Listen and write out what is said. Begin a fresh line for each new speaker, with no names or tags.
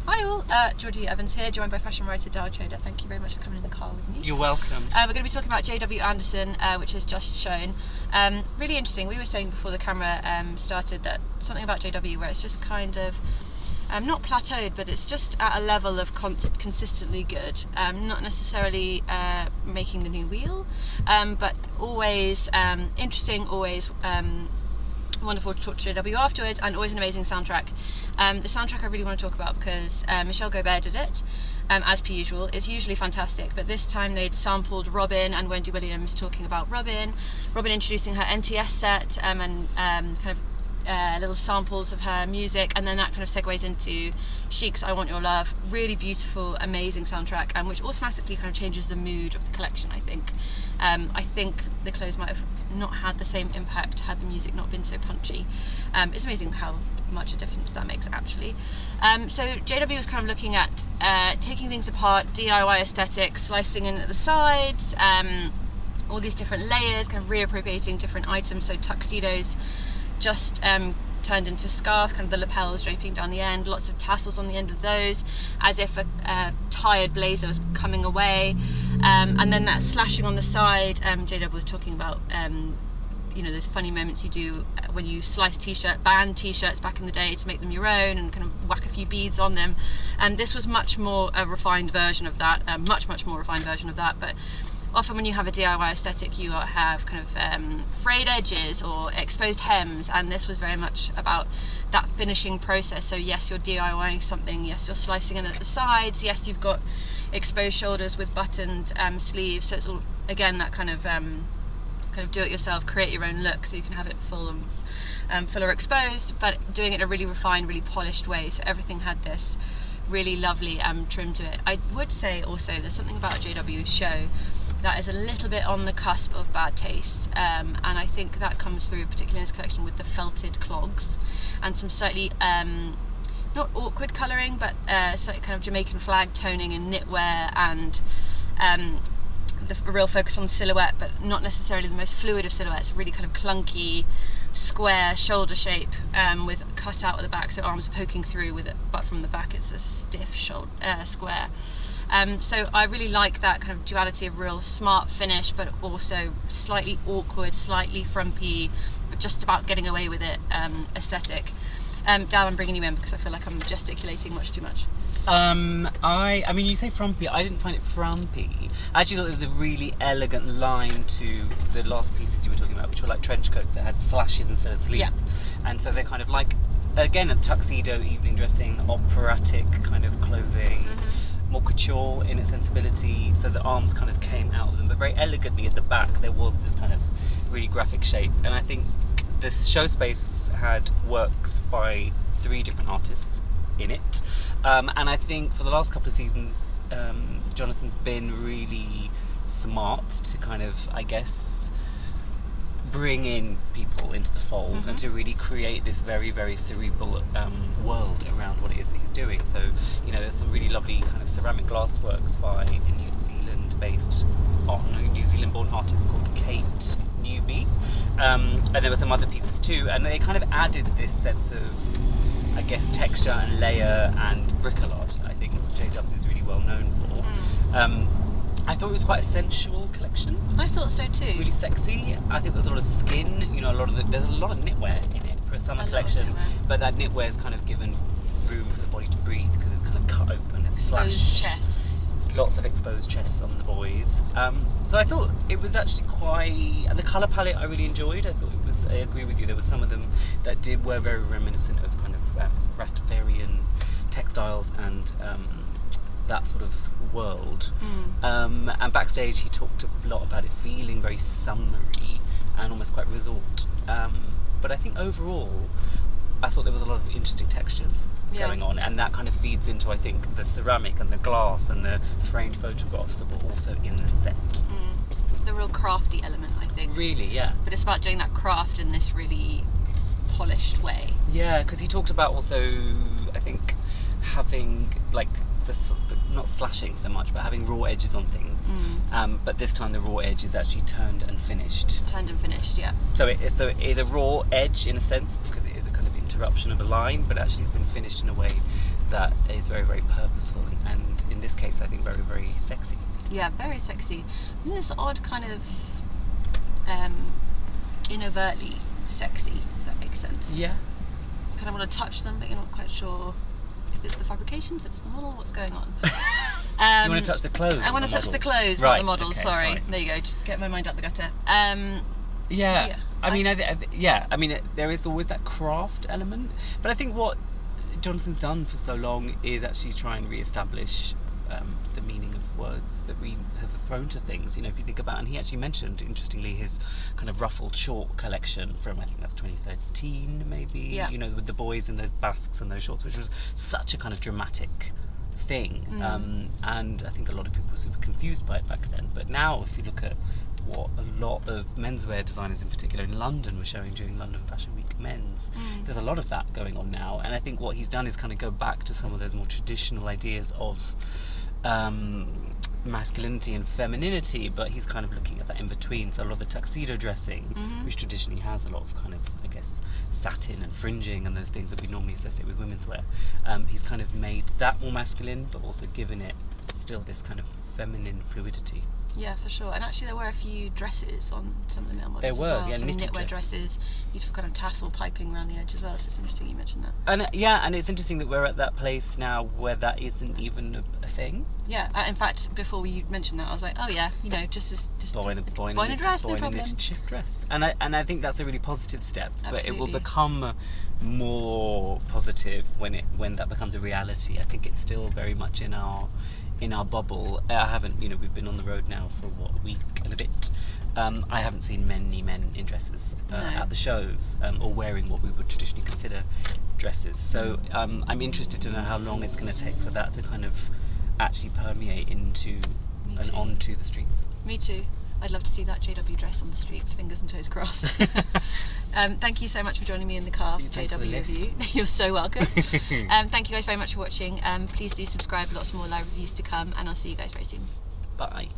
Hi all, Georgina Evans here, joined by fashion writer Dal Chodha. Thank you very much for coming in the car with me.
You're welcome.
We're going to be talking about J.W. Anderson, which has just shown. Really interesting. We were saying before the camera started that something about J.W. where it's just kind of not plateaued, but it's just at a level of consistently good. Not necessarily making the new wheel, but always interesting, always wonderful to talk to JW afterwards, and always an amazing soundtrack. The soundtrack I really want to talk about because Michel Gaubert did it, as per usual. It's usually fantastic, but this time they'd sampled Robin and Wendy Williams talking about Robin introducing her NTS set, and kind of little samples of her music, and then that kind of segues into Chic's I Want Your Love. Really beautiful, amazing soundtrack, which automatically kind of changes the mood of the collection, I think. I think the clothes might have not had the same impact had the music not been so punchy. It's amazing how much a difference that makes, actually. So JW was kind of looking at taking things apart, DIY aesthetics, slicing in at the sides, all these different layers, kind of reappropriating different items. So tuxedos just turned into scarves, kind of the lapels draping down the end, lots of tassels on the end of those, as if a tired blazer was coming away, and then that slashing on the side. JW was talking about you know, those funny moments you do when you slice band t-shirts back in the day to make them your own and kind of whack a few beads on them, and this was much more a refined version of that, much more refined version of that. But often when you have a DIY aesthetic, you have kind of frayed edges or exposed hems, and this was very much about that finishing process. So yes, you're DIYing something, yes, you're slicing in at the sides, yes, you've got exposed shoulders with buttoned sleeves, so it's all, again, that kind of do it yourself, create your own look, so you can have it full or exposed, but doing it in a really refined, really polished way, so everything had this really lovely trim to it. I would say also there's something about JW's show that is a little bit on the cusp of bad taste, and I think that comes through particularly in this collection with the felted clogs and some slightly not awkward colouring, but slightly kind of Jamaican flag toning and knitwear, and a real focus on silhouette, but not necessarily the most fluid of silhouettes. Really kind of clunky square shoulder shape, with cut out at the back, so arms poking through with it, but from the back it's a stiff square. So I really like that kind of duality of real smart finish, but also slightly awkward, slightly frumpy, but just about getting away with it aesthetic. Dal, I'm bringing you in because I feel like I'm gesticulating much too much.
I mean, you say frumpy. I didn't find it frumpy. I actually thought there was a really elegant line to the last pieces you were talking about, which were like trench coats that had slashes instead of sleeves. Yeah. And so they're kind of like, again, a tuxedo, evening dressing, operatic kind of clothing. Mm-hmm. More couture in its sensibility, so the arms kind of came out of them, but very elegantly at the back there was this kind of really graphic shape. And I think this show space had works by 3 different artists in it, and I think for the last couple of seasons Jonathan's been really smart to kind of, I guess, bring in people into the fold, mm-hmm. and to really create this very, very cerebral world around what it is that he's doing. So, you know, there's some really lovely kind of ceramic glass works by a New Zealand-born artist called Kate Newby, and there were some other pieces too, and they kind of added this sense of, I guess, texture and layer and bricolage that I think J-Dubs is really well known for. I thought it was quite a sensual collection.
I thought so too.
Really sexy. I think there's a lot of skin. You know, there's a lot of knitwear in it for a summer collection. But that knitwear is kind of given room for the body to breathe because it's kind of cut open and slashed.
Chests.
There's lots of exposed chests on the boys. So I thought it was actually quite, and the colour palette I really enjoyed. I thought it was. I agree with you. There were some of them that were very reminiscent of kind of Rastafarian textiles and that sort of world. And backstage he talked a lot about it feeling very summery and almost quite resort, but I think overall I thought there was a lot of interesting textures going on, and that kind of feeds into, I think, the ceramic and the glass and the framed photographs that were also in the set.
The real crafty element, I think.
Really, yeah.
But it's about doing that craft in this really polished way.
Yeah, because he talked about also, I think, having like not slashing so much, but having raw edges on things. But this time the raw edge is actually turned and finished.
Yeah.
So it is a raw edge in a sense because it is a kind of interruption of a line, but actually it's been finished in a way that is very, very purposeful, and in this case, I think very, very sexy.
Yeah, very sexy. And this odd kind of overtly sexy, if that makes sense.
Yeah.
You kind of want to touch them, but you're not quite sure if it's the fabrications, if it's the model, what's going on.
You want to touch the clothes?
I want to touch the clothes,
right,
not the models.
okay,
sorry.
fine.
There you go. Get my mind out the gutter.
Yeah. I mean, there is always that craft element, but I think what Jonathan's done for so long is actually try and re-establish the meaning of words that we have thrown to things. You know, if you think about, and he actually mentioned, interestingly, his kind of ruffled short collection from, I think that's 2013 maybe, you know, with the boys in those basques and those shorts, which was such a kind of dramatic thing. And I think a lot of people were super confused by it back then. But now, if you look at what a lot of menswear designers in particular in London were showing during London Fashion Week men's, there's a lot of that going on now, and I think what he's done is kind of go back to some of those more traditional ideas of masculinity and femininity, but he's kind of looking at that in between. So a lot of the tuxedo dressing, which traditionally has a lot of kind of, I guess, satin and fringing and those things that we normally associate with women's wear, he's kind of made that more masculine, but also given it still this kind of feminine fluidity.
Yeah, for sure. And actually, there were a few dresses on some of the male models.
There were,
as well.
yeah,
some
knitted
knitwear dresses, beautiful kind of tassel piping around the edge as well. So it's interesting you mentioned that.
And and it's interesting that we're at that place now where that isn't even a thing.
Yeah, in fact, before you mentioned that, I was like, oh yeah, you know, just
buy in a
dress, no problem.
knitted shift dress, and I think that's a really positive step.
Absolutely.
But it will become more positive when that becomes a reality. I think it's still very much in our bubble. I haven't, you know, we've been on the road now for a week and a bit. I haven't seen many men in dresses at the shows, or wearing what we would traditionally consider dresses. So I'm interested to know how long it's going to take for that to kind of actually permeate into and onto the streets.
Me too. I'd love to see that JW dress on the streets, fingers and toes crossed. Thank you so much for joining me in the car for
Thanks for the
JW
lift.
Review. You're so welcome. Thank you guys very much for watching. Please do subscribe, lots more live reviews to come, and I'll see you guys very soon.
Bye.